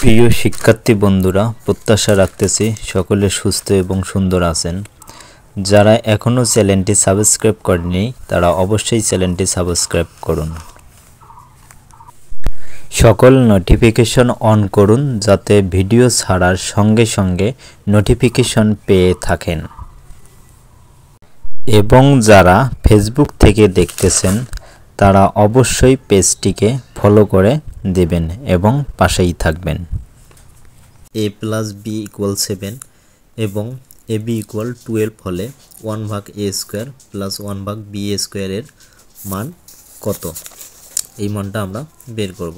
প্রিয় শিক্ষার্থী বন্ধুরা, প্রত্যাশা রাখতেছি সকলে সুস্থ এবং সুন্দর আছেন। যারা এখনও চ্যানেলটি সাবস্ক্রাইব করেনি তারা অবশ্যই চ্যানেলটি সাবস্ক্রাইব করুন। সকল নোটিফিকেশন অন করুন যাতে ভিডিও ছাড়ার সঙ্গে সঙ্গে নোটিফিকেশন পেয়ে থাকেন। এবং যারা ফেসবুক থেকে দেখতেছেন তারা অবশ্যই পেজটিকে ফলো করে দেবেন এবং পাশেই থাকবেন। a প্লাস বি ইকুয়াল 7 এবং এ বি ইকুয়াল 12 হলে 1/a² প্লাস 1/b² এর মান কত? এই মানটা আমরা বের করব।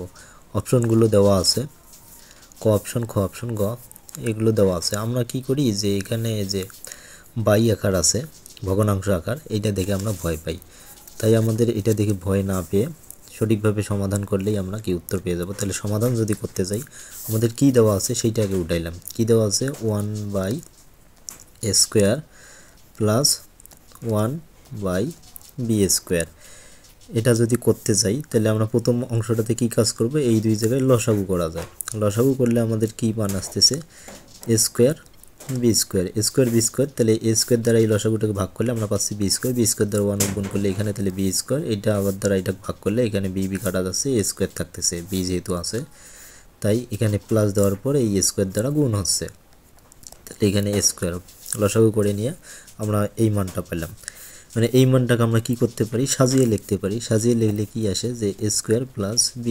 অপশনগুলো দেওয়া আছে, ক অপশন, খ অপশন, গ এগুলো দেওয়া আছে। আমরা কি করি যে এখানে যে বাই আকার আছে, ভগ্নাংশ আকার, এইটা দেখে আমরা ভয় পাই। তাই আমাদের এটা দেখে ভয় না পেয়ে সঠিকভাবে সমাধান করলেই আমরা কি উত্তর পেয়ে যাব। তাহলে সমাধান যদি করতে যাই আমাদের কি দেওয়া আছে সেইটা আগে উঠাইলাম। কি দেওয়া আছে? 1/a² plus 1/b²। এটা যদি করতে যাই তাহলে আমরা প্রথম অংশটাতে কি কাজ করব? এই দুই জায়গায় লসাগু করা যায়। লসাগু করলে আমাদের কি মান আসতেছে? a² b², a² b²। তাহলে a² দ্বারা এই লসাগুটাকে ভাগ করলে আমরা পাচ্ছি b², b² দ্বারা 1 গুণ করলে এখানে তাহলে b², এটা আবার দ্বারা এটা ভাগ করলে এখানে b কাটা যাচ্ছে, a² থাকতেছে, b যেহেতু আছে তাই এখানে প্লাস দেওয়ার পর এই a² দ্বারা গুণ হচ্ছে। তাহলে এখানে a² লসাগু করে নিয়ে আমরা এই মানটা পেলাম। মানে এই মানটাকে আমরা কি করতে পারি? সাজিয়ে লিখতে পারি। সাজিয়ে লিখলে কি আসে? যে a² প্লাস b²,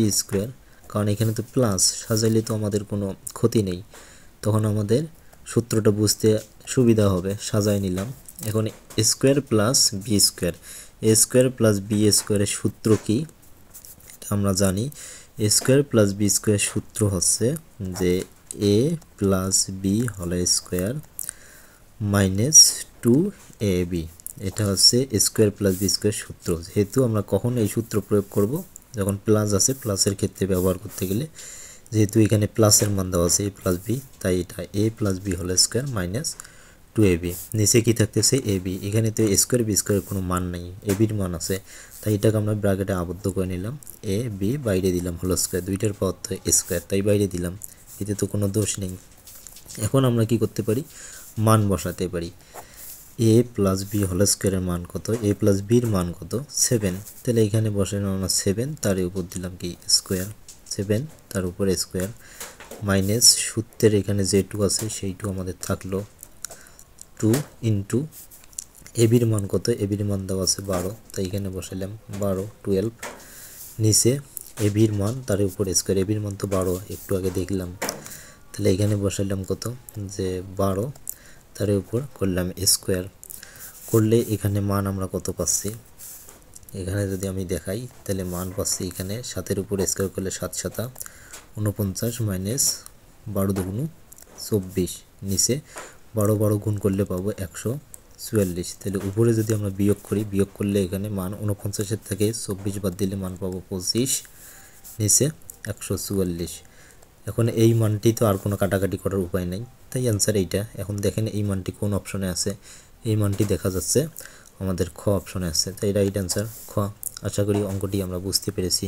কারণ এখানে তো প্লাস, সাজাইলে তো আমাদের কোনো ক্ষতি নেই, তখন আমাদের সূত্রটা বুঝতে সুবিধা হবে। সাজাই নিলাম। এখন a² plus b², a² plus b² এর সূত্র কি আমরা জানি। a² প্লাস b² সূত্র হচ্ছে যে a plus b whole square minus 2ab। এটা হচ্ছে a² প্লাস b² সূত্র। যেহেতু আমরা কখন এই সূত্র প্রয়োগ করব? যখন প্লাস আছে, প্লাসের ক্ষেত্রে ব্যবহার করতে গেলে, যেহেতু এখানে প্লাসের মান দেওয়া আছে a প্লাস বি, তাই এটা a plus b whole square minus 2ab। নিচে কি থাকতেছে? ab। এখানে তো a² b² কোনো মান নেই, এবির মান আছে, তাই এটাকে আমরা ব্র্যাকেটে আবদ্ধ করে নিলাম। a b বাইরে দিলাম হোল স্কোয়ার, দুইটার পর তো স্কোয়ার, তাই বাইরে দিলাম, এতে তো কোনো দোষ নেই। এখন আমরা কি করতে পারি? মান বসাতে পারি। a প্লাস বি হোল স্কোয়ারের মান কত? a প্লাস বির মান কত? 7। তাহলে এখানে বসালাম আমরা 7, তার উপর দিলাম কি স্কোয়ার, 7 তার উপর স্কোয়ার মাইনাস সূত্রের এখানে যে 2 আছে সেই 2 আমাদের থাকলো 2 ইন্টু এবির মান কত? এবির মান দেওয়া আছে 12, তাই এখানে বসালাম 12, 12 নিচে এবির মান তার উপর স্কোয়ার, এবির মান তো 12 একটু আগে দেখলাম, তাহলে এখানে বসালাম কত? যে 12, তার উপর করলাম স্কোয়ার। করলে এখানে মান আমরা কত পাচ্ছি? এখানে যদি আমি দেখাই তাহলে মান পাচ্ছি এখানে 7-এর উপর স্কোয়ার করলে 7 7 49 মাইনাস 12 দুগুণ 24, নিচে 12 12 গুণ করলে পাবো 144। তাহলে উপরে যদি আমরা বিয়োগ করি, বিয়োগ করলে এখানে মান 49-এর থেকে 24 বাদ দিলে মান পাবো 25, নিচে 144। এখন এই মানটি তো আর কোনো কাটাকাটি করার উপায় নেই, তাই অ্যান্সার এইটা। এখন দেখেন এই মানটি কোন অপশনে আছে? এই মানটি দেখা যাচ্ছে আমাদের খ অপশনে আছে, তাই রাইট অ্যান্সার খ। আশা করি অঙ্কটি আমরা বুঝতে পেরেছি।